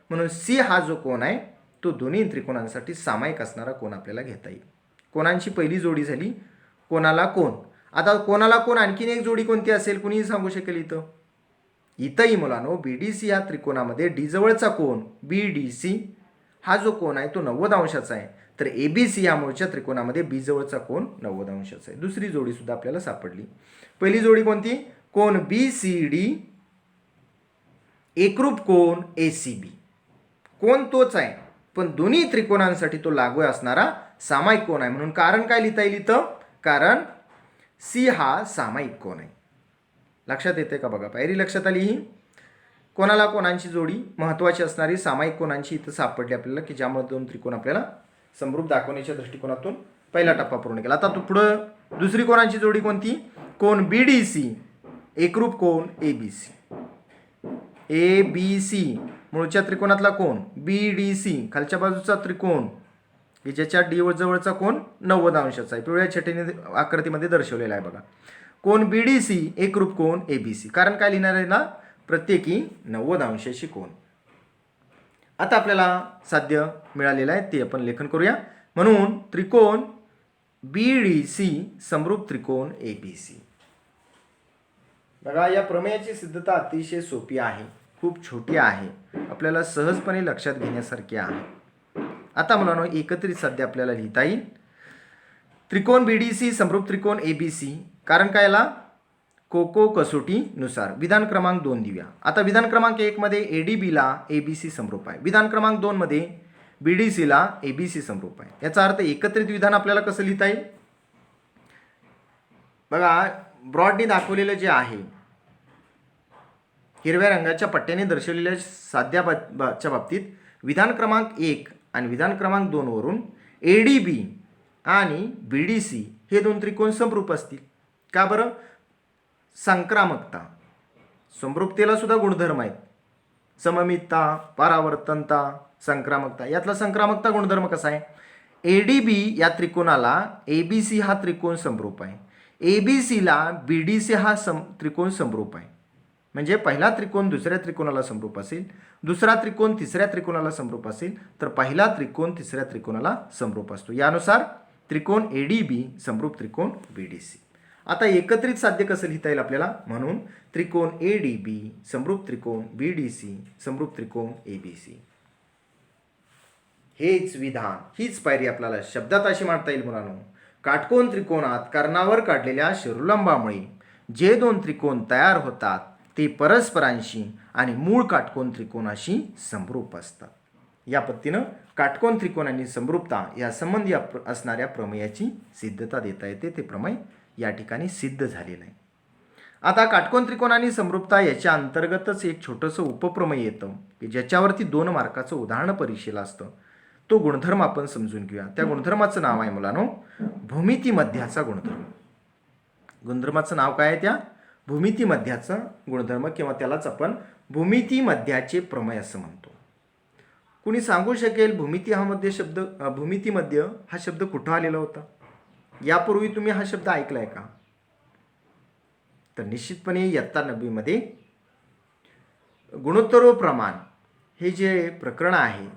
म्हणून C हा जो कोण आहे तो दोन्ही त्रिकोणांसाठी सामायिक असणारा कोण आपल्याला घेता येईल. कोणांची पहिली जोडी झाली कोणाला कोण. आता कोणाला कोण आणखीन एक जोडी कोणती असेल कुणीही सांगू शकेल. इथंही मुलांनो BDC या त्रिकोणामध्ये D जवळचा कोण BDC हा जो कोण आहे तो 90 अंशाचा आहे, तर ABC या मूळच्या त्रिकोणामध्ये B जवळचा कोण 90 अंशाचा आहे. दुसरी जोडी सुद्धा आपल्याला सापडली. पहिली जोडी कोणती? कोण BCD एकरूप कोण ACB. कोण तोच आहे पण दोन्ही त्रिकोणांसाठी तो लागू असणारा सामायिक कोण आहे, म्हणून कारण काय लिहिता येईल इथं? कारण C हा सामायिक कोण आहे. लक्षात येते का बघा, पायरी लक्षात आली. ही कोणाला कोणांची जोडी महत्त्वाची असणारी सामायिक कोणांची इथं सापडली आपल्याला की ज्यामुळे दोन त्रिकोण आपल्याला समरूप दाखवण्याच्या दृष्टिकोनातून पहिला टप्पा पूर्ण केला. आता पुढं दुसरी कोणांची जोडी कोणती? कोण BDC एकरूप कोण ABC. ABC मूळच्या त्रिकोणातला कोण BDC खालच्या बाजूचा त्रिकोण की ज्याच्या D जवळचा कोण 90 अंशाचा आहे, पिवळ्या छटेने आकृतीमध्ये दर्शवलेला आहे बघा. कोण BDC एकरूप कोण ABC. कारण काय लिहिणार आहे ना? प्रत्येकी 90 अंशाची कोण. आता आपल्याला साध्य मिळालेलं आहे ते आपण लेखन करूया. म्हणून त्रिकोण BDC समरूप त्रिकोण ABC. बघा या प्रमेयाची सिद्धता अतिशय सोपी आहे, खूप छोटी आहे, आपल्याला सहजपणे लक्षात घेण्यासारखी आहे. आता मुलांनो एकत्रित साध्य आपल्याला लिहिता येईल. त्रिकोण BDC समरूप त्रिकोण ABC. कारण काय याला? कसोटीनुसार. विधान क्रमांक 2 देऊया. आता विधान क्रमांक 1 मध्ये ADB ला ABC समरूप आहे. विधान क्रमांक 2 मध्ये BDC ला ABC समरूप आहे. याचा अर्थ एकत्रित विधान आपल्याला कसं लिहिता येईल? बघा ब्रॉडनी दाखवलेलं जे आहे हिरव्या रंगाच्या पट्ट्याने दर्शवलेल्या साध्याच्या बाबतीत विधान क्रमांक 1 आणि विधान क्रमांक 2 वरून ADB आणि BDC हे दोन त्रिकोण समरूप असतील. का बरं? संक्रामकता, समरूपतेला सुद्धा गुणधर्म आहेत. सममितता, परावर्तनता, संक्रामकता. यातला संक्रामकता गुणधर्म कसा आहे? ADB या त्रिकोणाला ABC हा त्रिकोण समरूप आहे, ABC ला BDC हा त्रिकोण समरूप आहे. म्हणजे पहिला त्रिकोण दुसऱ्या त्रिकोणाला समरूप असेल, दुसरा त्रिकोण तिसऱ्या त्रिकोणाला समरूप असेल, तर पहिला त्रिकोण तिसऱ्या त्रिकोणाला समरूप असतो. यानुसार त्रिकोण ADB समरूप त्रिकोण BDC. आता एकत्रित साध्य कसं लिहिता येईल आपल्याला? म्हणून त्रिकोण ADB समरूप त्रिकोण BDC समरूप त्रिकोण ABC. हेच विधान, हीच पायरी आपल्याला शब्दात अशी मांडता येईल मुलांनो. काटकोन त्रिकोणात कर्णावर काढलेल्या शिरोलंबामुळे जे दोन त्रिकोण तयार होतात ते परस्परांशी आणि मूळ काटकोन त्रिकोणाशी समरूप असतात. या पद्धतीनं काटकोन त्रिकोण आणि समरूपता या संबंधी असणाऱ्या प्रमेयाची सिद्धता देता येते. ते प्रमेय या ठिकाणी सिद्ध झालेलं आहे. आता काटकोन त्रिकोण आणि समरूपता याच्या अंतर्गतच एक छोटंसं उपप्रमेय येतं की ज्याच्यावरती 2 मार्काचं उदाहरण परीक्षेला असतं. तो गुणधर्म आपण समजून घेऊया. त्या गुणधर्माचं नाव आहे मुलांनो भूमिती मध्याचा गुणधर्म. गुणधर्माचं नाव काय आहे? त्या भूमिती मध्याचा गुणधर्म किंवा त्यालाच आपण भूमिती मध्याचे प्रमेय असं म्हणतो. कुणी सांगू शकेल भूमिती मध्य हा शब्द कुठं आलेला होता? यापूर्वी तुम्ही हा शब्द ऐकलाय का? तर निश्चितपणे इयत्ता 9वी मध्ये गुणोत्तर प्रमाण हे जे प्रकरण आहे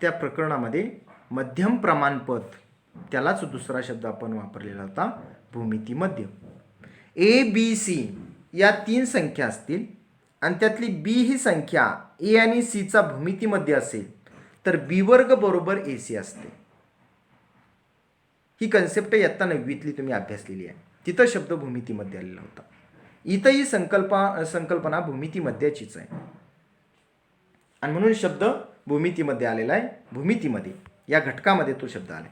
त्या प्रकरणामध्ये मध्यम प्रमाणपद त्यालाच दुसरा शब्द आपण वापरलेला होता भूमिती मध्य. ABC या 3 संख्या असतील आणि त्यातली B ही संख्या A आणि C चा भूमिती मध्य असेल तर B वर्ग बरोबर AC असते. ही कन्सेप्ट इयत्ता 9वीतली तुम्ही अभ्यासलेली आहे. तिथं शब्द भूमिती मध्य आलेला होता. इथंही संकल्पना भूमिती मध्याचीच आहे आणि म्हणून शब्द भूमितीमध्ये आलेला आहे. भूमितीमध्ये या घटकामध्ये तो शब्द आला.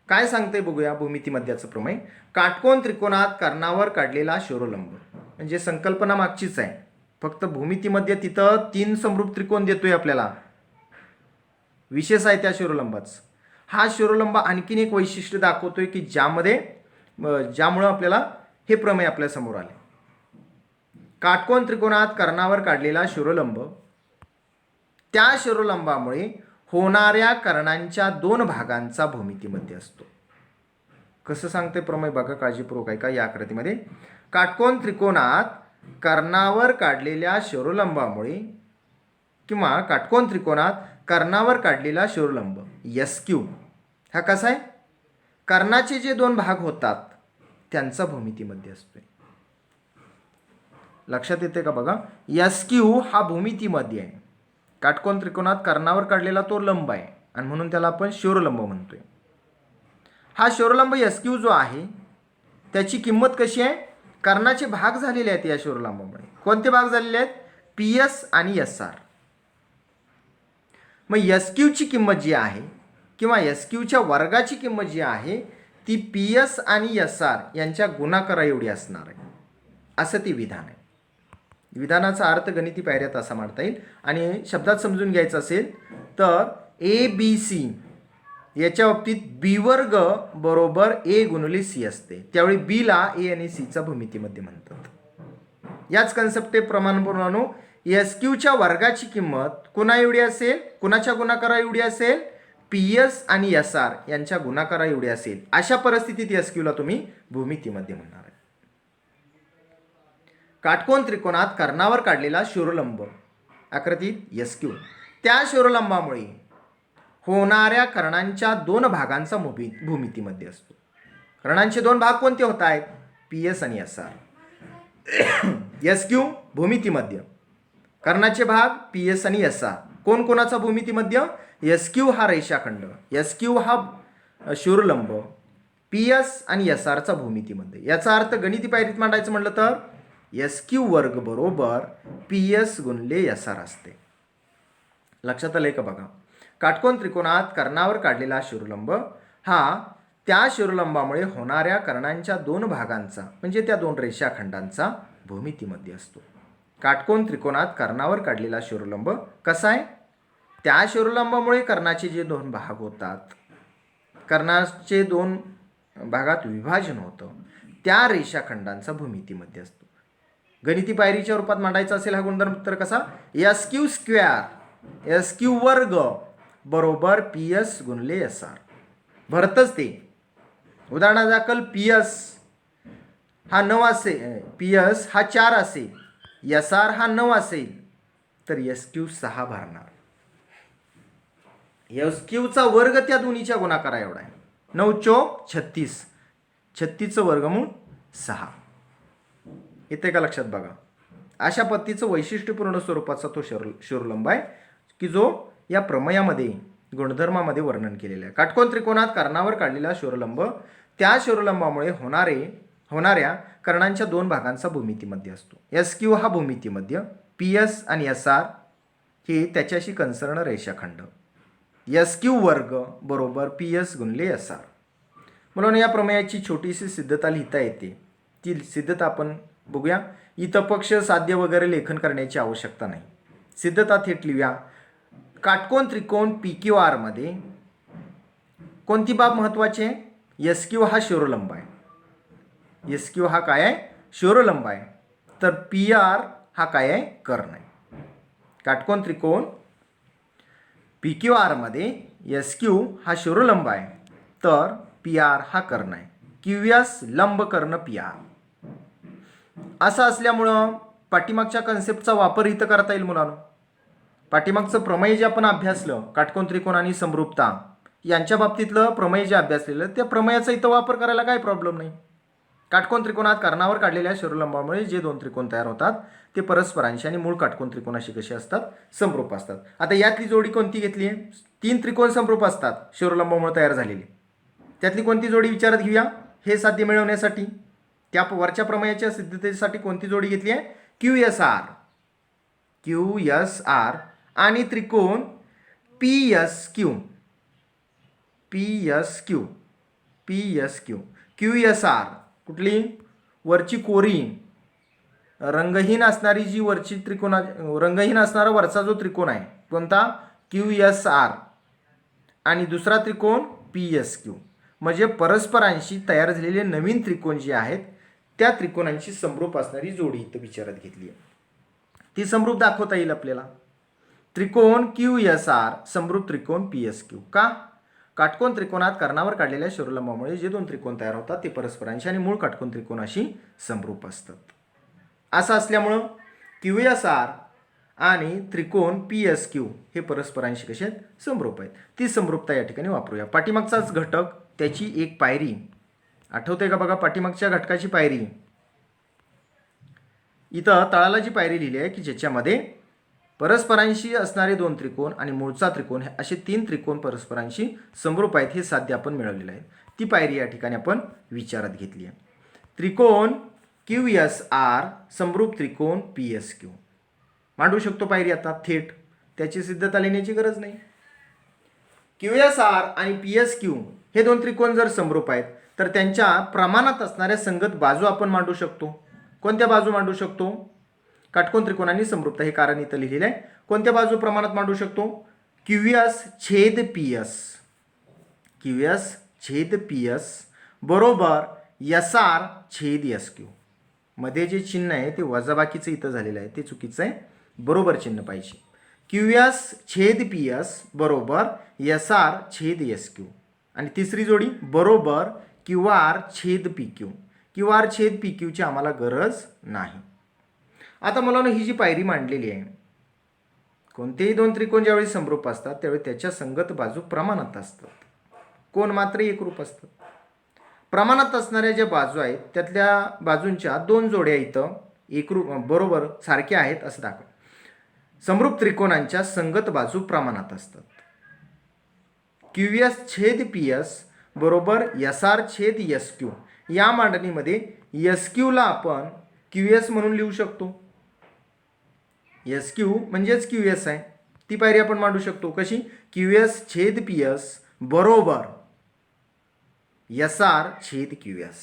काय सांगते बघूया भूमिती मध्याचं प्रमेय. काटकोन त्रिकोणात कर्णावर काढलेला शिरोलंब म्हणजे संकल्पना मागचीच आहे, फक्त भूमितीमध्ये तिथं 3 समरूप त्रिकोण देतोय आपल्याला. विशेष आहे त्या शिरोलंबाचं. हा शिरोलंब आणखीन एक वैशिष्ट्य दाखवतोय की ज्यामुळं आपल्याला हे प्रमेय आपल्या समोर आले. काटकोन त्रिकोणात कर्णावर काढलेला शिरोलंब त्या शिरोलंबामुळे होणाऱ्या कर्णांच्या दोन भागांचा भूमितीमध्ये असतो. कसं सांगते प्रमेय बघा, काळजीपूर्वक ऐका. या आकृतीमध्ये काटकोन त्रिकोणात कर्णावर काढलेल्या शिरोलंबामुळे किंवा काटकोन त्रिकोणात कर्णावर काढलेला शिरोलंब एस क्यू हा कसा आहे, कर्णाचे जे दोन भाग होतात त्यांचा भूमितीमध्ये असतोय. लक्षात येते का बघा. एस क्यू हा भूमितीमध्ये आहे. काटकोन त्रिकोणात कर्णावर काढलेला तो लंब आहे आणि म्हणून त्याला आपण शिरोलंब म्हणतोय. हा शिरोलंब एस क्यू जो आहे त्याची किंमत कशी आहे, कर्णाचे भाग झालेले आहेत या शिरोलंबामुळे. कोणते भाग झालेले आहेत, पी एस आणि एस आर. मग एस क्यूची किंमत जी आहे किंवा एस क्यूच्या वर्गाची किंमत जी आहे ती पी एस आणि एस आर यांच्या गुणाकारा एवढी असणार आहे, असं ती विधान आहे. विधानाचा अर्थ गणिती पायऱ्यात असा मांडता येईल. आणि शब्दात समजून घ्यायचं असेल तर ए बी सी याच्या बाबतीत बी वर्ग बरोबर ए गुणिले सी असते. त्यावेळी बीला ए आणि सीचा भूमितीमध्ये म्हणतात. याच कन्सेप्टप्रमाणे एस क्यूच्या वर्गाची किंमत कोणा एवढी असेल, कुणाच्या गुणाकारा एवढी असेल, पी एस आणि एस आर यांच्या गुणाकारा एवढी असेल. अशा परिस्थितीत एस क्यूला तुम्ही भूमितीमध्ये म्हणणार आहे. काटकोन त्रिकोणात कर्णावर काढलेला शिरोलंब आकृतीत एस क्यू त्या शिरोलंबामुळे होणाऱ्या कर्णांच्या दोन भागांचा भूमितीमध्ये असतो. कर्णांचे दोन भाग कोणते होत आहेत, पी एस आणि एस आर. एस क्यू भूमितीमध्ये, कर्णाचे भाग पी एस आणि एस आर. कोण कोणाचा भूमितीमध्ये, एस क्यू हा रेषाखंड, एस क्यू हा शिरोलंब, पी एस आणि एस आरचा भूमितीमध्ये. याचा अर्थ गणिती पायरीत मांडायचं म्हटलं तर एस क्यू वर्ग बरोबर पी एस गुणले एस आर असते. लक्षात आलंय का बघा. काटकोन त्रिकोणात कर्णावर काढलेला शिरोलंब हा त्या शिरोलंबामुळे होणाऱ्या कर्णांच्या दोन भागांचा म्हणजे त्या दोन रेषाखंडांचा भूमितीमध्ये असतो. काटकोन त्रिकोणात कर्णावर काढलेला शिरोलंब कसा आहे, त्या शिरोलंबामुळे कर्णाचे जे दोन भाग होतात, कर्णाचे दोन भागात विभाजन होतं, त्या रेषाखंडांचा भूमितीमध्ये असतो. गणिती पायरीच्या रूपात मांडायचा असेल हा गुणधर्म तर कसा, S Q square S Q वर्ग बरोबर पी एस गुणले एस आर. भरतच ते. उदाहरणादाखल पी एस हा 9 असेल, पी एस हा 4 असेल, एस आर हा 9 असेल तर एस क्यू 6 भरणार. एस क्यूचा वर्ग त्या दोन्हीच्या गुणाकारा एवढा आहे. 9 चौक 36, 36चं वर्गमूळ 6. येते का लक्षात बघा. अशा पद्धतीचं वैशिष्ट्यपूर्ण स्वरूपाचा तो शिरोलंब आहे की जो या प्रमेयामध्ये गुणधर्मामध्ये वर्णन केलेलं आहे. काटकोन त्रिकोणात कर्णावर काढलेला शिरोलंब त्या शिरोलंबामुळे होणाऱ्या कर्णांच्या दोन भागांचा भूमितीमध्ये असतो. एस क्यू हा भूमितीमध्ये, पी एस आणि एस आर हे त्याच्याशी कन्सर्न रेषाखंड. एस क्यू वर्ग बरोबर पी एस गुणले एस आर. म्हणून या प्रमेयाची छोटीशी सिद्धता लिहिता येते. ती सिद्धता आपण बघूया. इथं पक्ष साध्य वगैरे लेखन करण्याची आवश्यकता नाही. सिद्धता थेट लिहूया. काटकोन त्रिकोण पी क्यू आरमध्ये कोणती बाब महत्त्वाची आहे, एस क्यू हा शिरोलंब आहे. एस क्यू हा काय आहे, शिरोलंब आहे. तर पी आर हा काय आहे, कर्ण आहे. काटकोन त्रिकोण पी क्यू आरमध्ये एस क्यू हा शिरोलंब आहे तर पी आर हा कर्ण आहे. क्यू एस लंब कर्ण पी आर. असं असल्यामुळं पाठीमागच्या कन्सेप्टचा वापर इथं करता येईल मुलांनो. पाठीमागचं प्रमेय जे आपण अभ्यासलं, काटकोन त्रिकोण आणि समरूपता यांच्या बाबतीतलं प्रमेय जे अभ्यासलेलं त्या प्रमेयाचा इथं वापर करायला काही प्रॉब्लेम नाही. काटकोन त्रिकोणात कर्णावर काढलेल्या शिरोलंबामुळे जे दोन त्रिकोण तयार होतात ते परस्परांशी आणि मूळ काटकोन त्रिकोणाशी कसे असतात, समरूप असतात. आता यातली जोडी कोणती घेतली आहे, 3 त्रिकोण समरूप असतात शिरोलंबामुळे तयार झालेले. त्यातली कोणती जोडी विचारात घेऊया. हे साध्य मिळवण्यासाठी त्या वरच्या प्रमेयाच्या सिद्धतेसाठी कोणती जोडी घेतली आहे, Q S R. Q S R आणि त्रिकोण P S Q. P S Q, P S Q, Q S R कुठली, वरची कोरी रंगहीन असणारी जी वरची रंगहीन असणारा वरचा जो त्रिकोण आहे कोणता, क्यू एस आर. आणि दुसरा त्रिकोण PSQ. म्हणजे परस्परांशी तयार झालेले नवीन त्रिकोण जे आहेत त्या त्रिकोणांची समरूप असणारी जोडी इथं विचारात घेतली आहे. ती समरूप दाखवता येईल आपल्याला. त्रिकोण QSR समरूप त्रिकोण PSQ. का? काटकोन त्रिकोणात कर्णावर काढलेल्या शिरोलंबामुळे जे दोन त्रिकोण तयार होतात ते परस्परांशी आणि मूळ काटकोन त्रिकोणाशी समरूप असतात. असं असल्यामुळं QSR आणि त्रिकोण PSQ हे परस्परांशी कसे आहेत? समरूप आहेत. ती समरूपता या ठिकाणी वापरूया. पाठीमागचाच घटक त्याची एक पायरी आठवते का बघा? पाठीमागच्या घटकाची पायरी इथं तळाला जी पायरी लिहिली आहे की ज्याच्यामध्ये परस्परांशी असणारे दोन त्रिकोण आणि मूळचा त्रिकोण हे असे तीन त्रिकोण परस्परांशी समरूप आहेत हे साध्य आपण मिळवलेलं आहे. ती पायरी या ठिकाणी आपण विचारात घेतली आहे. त्रिकोण QSR समरूप त्रिकोण PSQ मांडू शकतो पायरी आता थेट. त्याची सिद्धता लिहिण्याची गरज नाही. QSR आणि PSQ हे दोन त्रिकोण जर समरूप आहेत तर त्यांच्या प्रमाणात असणाऱ्या संगत बाजू आपण मांडू शकतो. कोणत्या बाजू मांडू शकतो? काटकोन त्रिकोणांनी समरूपता हे कारण इथं लिहिलेलं आहे. कोणत्या बाजू प्रमाणात मांडू शकतो? QS छेद PS. QS छेद PS बरोबर SR छेद SQ. मध्ये जे चिन्ह आहे ते वजाबाकीचं इथं झालेलं आहे ते चुकीचं आहे. बरोबर चिन्ह पाहिजे. QS छेद PS बरोबर SR छेद SQ. आणि तिसरी जोडी बरोबर QR छेद PQ. QR छेद PQ ची आम्हाला गरज नाही. आता मुलांनो ही जी पायरी मांडलेली आहे, कोणतेही दोन त्रिकोण ज्यावेळी समरूप असतात त्यावेळी त्याच्या संगत बाजू प्रमाणात असतात. कोण मात्र एकरूप असतात. प्रमाणात असणाऱ्या ज्या बाजू आहेत त्यातल्या बाजूंच्या दोन जोड्या इथं एकरूप बरोबर सारख्या आहेत असं दाखव. समरूप त्रिकोणांच्या संगत बाजू प्रमाणात असतात. QS छेद PS बरोबर SR छेद SQ. या मांडणीमध्ये SQ ला आपण QS म्हणून लिहू शकतो. SQ म्हणजेच QS आहे. ती पायरी आपण मांडू शकतो. कशी? QS छेद PS बरोबर SR छेद QS.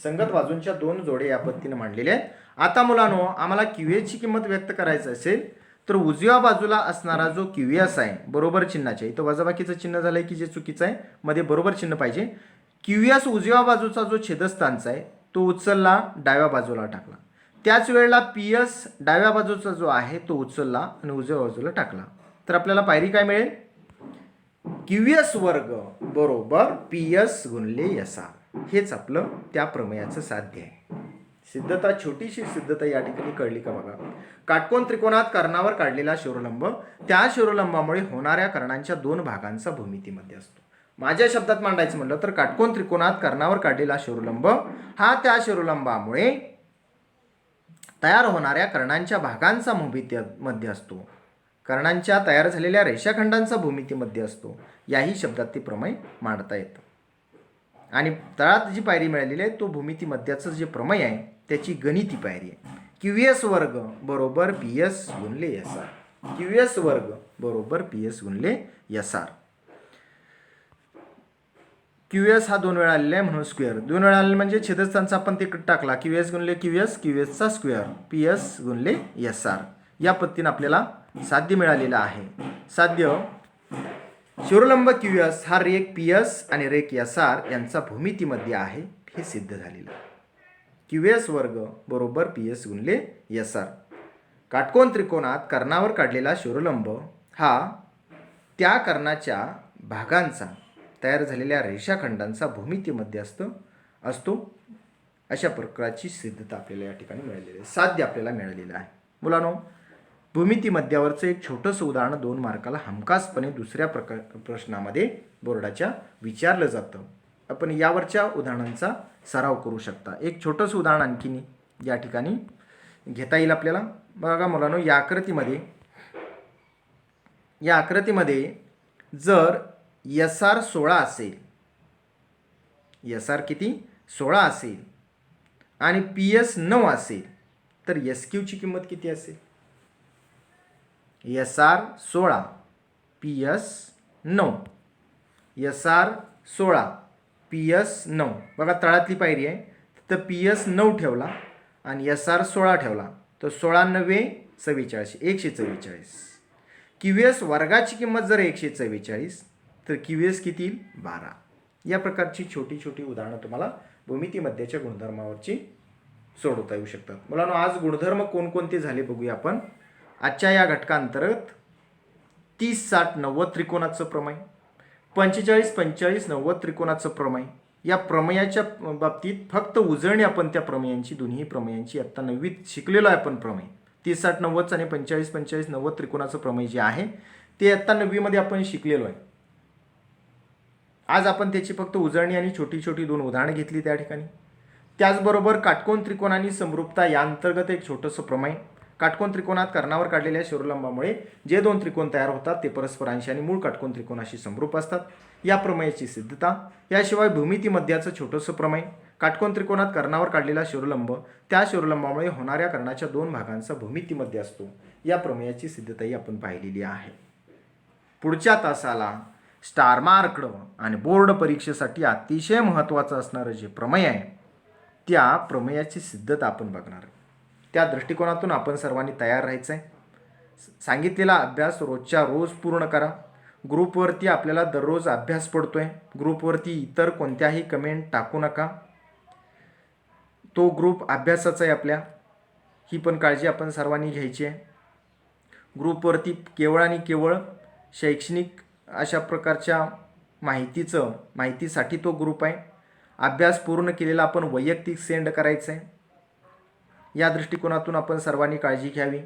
संगत बाजूंच्या दोन जोड्या या पद्धतीने मांडलेल्या आहेत. आता मुलांनो आम्हाला QS ची किंमत व्यक्त करायची असेल तर उजव्या बाजूला असणारा जो QS आहे बरोबर चिन्हाच्या इथं वजाबाकीचं चिन्ह झालंय की जे चुकीचं आहे. मध्ये बरोबर चिन्ह पाहिजे. QS उजव्या बाजूचा जो छेदस्थानचा आहे तो उचलला डाव्या बाजूला टाकला. त्याच वेळेला PS डाव्या बाजूचा जो आहे तो उचलला आणि उजव्या बाजूला टाकला. तर आपल्याला पायरी काय मिळेल? QS वर्ग बरोबर PS गुणिले SR. हेच आपलं त्या प्रमेयाचं साध्य आहे. सिद्धता छोटीशी सिद्धता या ठिकाणी कळली का बघा? काटकोन त्रिकोणात कर्णावर काढलेला शिरोलंब त्या शिरोलंबामुळे होणाऱ्या कर्णांच्या दोन भागांचा भूमितीमध्ये असतो. माझ्या शब्दात मांडायचं म्हटलं तर काटकोन त्रिकोणात कर्णावर काढलेला शिरोलंब हा त्या शिरोलंबामुळे तयार होणाऱ्या कर्णांच्या भागांचा भूमितीमध्ये असतो. कर्णांच्या तयार झालेल्या रेषाखंडांचा भूमितीमध्ये असतो. याही शब्दात ते प्रमेय मांडता येतं. आणि तळात जी पायरी मिळालेली आहे तो भूमितीमध्याचं जे प्रमेय आहे त्याची गणिती पायरी आहे. QS वर्ग बरोबर PS गुणिले SR. QS वर्ग बरोबर PS गुणिले SR. QS हा दोन वेळा आलेला आहे म्हणून स्क्वेअर. दोन वेळा आलेला म्हणजे छेदस्थानचा आपण तिकडे टाकला. QS गुणिले QS, QS चा स्क्वेअर, PS गुणिले SR. या पद्धतीने आपल्याला साध्य मिळालेला आहे. साध्य शिरोलंब QS हा रेख PS आणि रेख SR यांचा भूमितीमध्ये आहे हे सिद्ध झालेलं आहे. QS वर्ग बरोबर PS गुणिले SR. काटकोन त्रिकोणात कर्णावर काढलेला शिरोलंब हा त्या कर्णाच्या भागांचा तयार झालेल्या रेषाखंडांचा भूमितीमध्ये असतो. अशा प्रकारची सिद्धता आपल्याला या ठिकाणी मिळालेली आहे. साध्य आपल्याला मिळालेलं आहे. मुलांनो भूमिती मध्यावरचं एक छोटंसं उदाहरण 2 मार्काला हमखासपणे दुसऱ्या प्रश्नामध्ये बोर्डाच्या विचारलं जातं. आपण यावरच्या उदाहरणांचा सराव करू शकता. एक छोटंसं उदाहरण आणखीन या ठिकाणी घेता येईल आपल्याला. बघा मुलांनो या आकृतीमध्ये जर SR 16 असेल, SR किती 16 असेल आणि PS 9 असेल तर SQ ची किंमत किती असेल? SR 16 PS 9. SR 16 PS 9. बघा तळातली पायरी आहे. तर PS 9 ठेवला आणि SR 16 ठेवला तर 16 9 44 144. QS वर्गाची किंमत जर 144 तर QS किती येईल 12. या प्रकारची छोटी छोटी उदाहरणं तुम्हाला भूमितीमध्याच्या गुणधर्मावरची सोडवता येऊ शकतात. मुलांनो, आज गुणधर्म कोणकोणते झाले बघूया आपण. आजच्या या घटकांतर्गत 30, 60, 90 त्रिकोणाचं प्रमेय, 45, 45, 90 त्रिकोणाचं प्रमेय. या प्रमेयाच्या बाबतीत फक्त उजळणी आपण त्या प्रमेयांची, दोन्ही प्रमेयांची आत्ता 9वीत शिकलेलो आहे आपण प्रमेय. 30, 60, 90 आणि 45, 45, 90 त्रिकोणाचं प्रमेय जे आहे ते आत्ता 9वीमध्ये आपण शिकलेलो आहे. आज आपण त्याची फक्त उजळणी आणि छोटी छोटी 2 उदाहरणं घेतली त्या ठिकाणी. त्याचबरोबर काटकोन त्रिकोण आणि समरूपता या अंतर्गत एक छोटंसं प्रमेय. काटकोन त्रिकोणात कर्णावर काढलेल्या शिरोलंबामुळे जे 2 त्रिकोण तयार होतात ते परस्परांशी आणि मूळ काटकोन त्रिकोणाशी समरूप असतात. या प्रमेयाची सिद्धता. याशिवाय भूमितीमध्याचं छोटंसं प्रमेय. काटकोन त्रिकोणात कर्णावर काढलेला शिरोलंब त्या शिरोलंबामुळे होणाऱ्या कर्णाच्या 2 भागांचा भूमितीमध्ये असतो. या प्रमेयाची सिद्धताही आपण पाहिलेली आहे. पुढच्या तासाला स्टार मार्क्ड आणि बोर्ड परीक्षेसाठी अतिशय महत्त्वाचं असणारं जे प्रमेय आहे त्या प्रमेयाची सिद्धता आपण बघणार. त्या दृष्टिकोनातून आपण सर्वांनी तयार राहायचं आहे. सांगितलेला अभ्यास रोजच्या रोज पूर्ण करा. ग्रुपवरती आपल्याला दररोज अभ्यास पडतोय. ग्रुपवरती इतर कोणत्याही कमेंट टाकू नका. तो ग्रुप अभ्यासाचा आहे आपल्या, ही पण काळजी आपण सर्वांनी घ्यायची आहे. ग्रुपवरती केवळ आणि केवळ शैक्षणिक अशा प्रकारच्या माहितीसाठी तो ग्रुप आहे. अभ्यास पूर्ण केलेला आपण वैयक्तिक सेंड करायचं आहे. या दृष्टिकोनातून आपण सर्वांनी काळजी घ्यावी.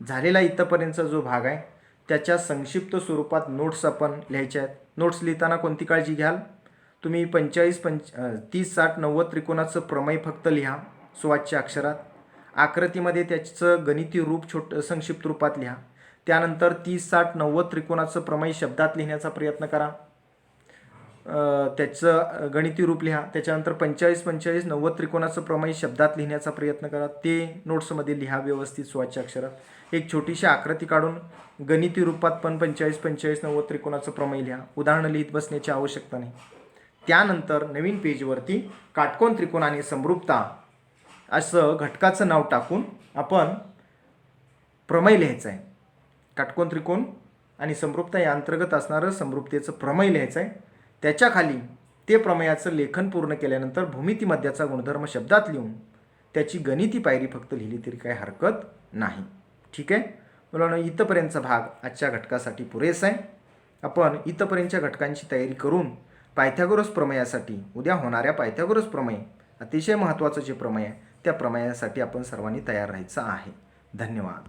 झालेला इथंपर्यंतचा जो भाग आहे त्याच्या संक्षिप्त स्वरूपात नोट्स आपण लिहायच्या आहेत. नोट्स लिहिताना कोणती काळजी घ्याल तुम्ही? 45, 30, 60, 90 त्रिकोणाचं प्रमेय फक्त लिहा सुवाच्य अक्षरात. आकृतीमध्ये त्याचं गणिती रूप संक्षिप्त रूपात लिहा. त्यानंतर 30, 60, 90 त्रिकोणाचं प्रमेय शब्दात लिहिण्याचा प्रयत्न करा. त्याचं गणिती रूप लिहा. त्याच्यानंतर 45, 45, 90 त्रिकोणाचं प्रमेय शब्दात लिहिण्याचा प्रयत्न करा. ते नोट्समध्ये लिहा व्यवस्थित सुवाच्य अक्षरात. एक छोटीशी आकृती काढून गणिती रूपात पण 45, 45, 90 त्रिकोणाचं प्रमेय लिहा. उदाहरणं लिहित बसण्याची आवश्यकता नाही. त्यानंतर नवीन पेजवरती काटकोन त्रिकोण आणि समरूपता असं घटकाचं नाव टाकून आपण प्रमेय लिहायचं आहे. काटकोन त्रिकोण आणि समरूपता या अंतर्गत असणारं समरूपतेचं प्रमेय लिहायचं आहे. त्याच्या खाली ते प्रमेयाचं लेखन पूर्ण केल्यानंतर भूमितीमध्याचा गुणधर्म शब्दात लिहून त्याची गणिती पायरी फक्त लिहिली तरी काही हरकत नाही. ठीक आहे मुलांनो, इथंपर्यंतचा भाग आजच्या घटकासाठी पुरेसा आहे. आपण इथंपर्यंतच्या घटकांची तयारी करून पायथागोरस प्रमेयासाठी उद्या होणाऱ्या पायथागोरस प्रमेय अतिशय महत्त्वाचं जे प्रमेय आहे त्या प्रमेयासाठी आपण सर्वांनी तयार राहायचं आहे. धन्यवाद.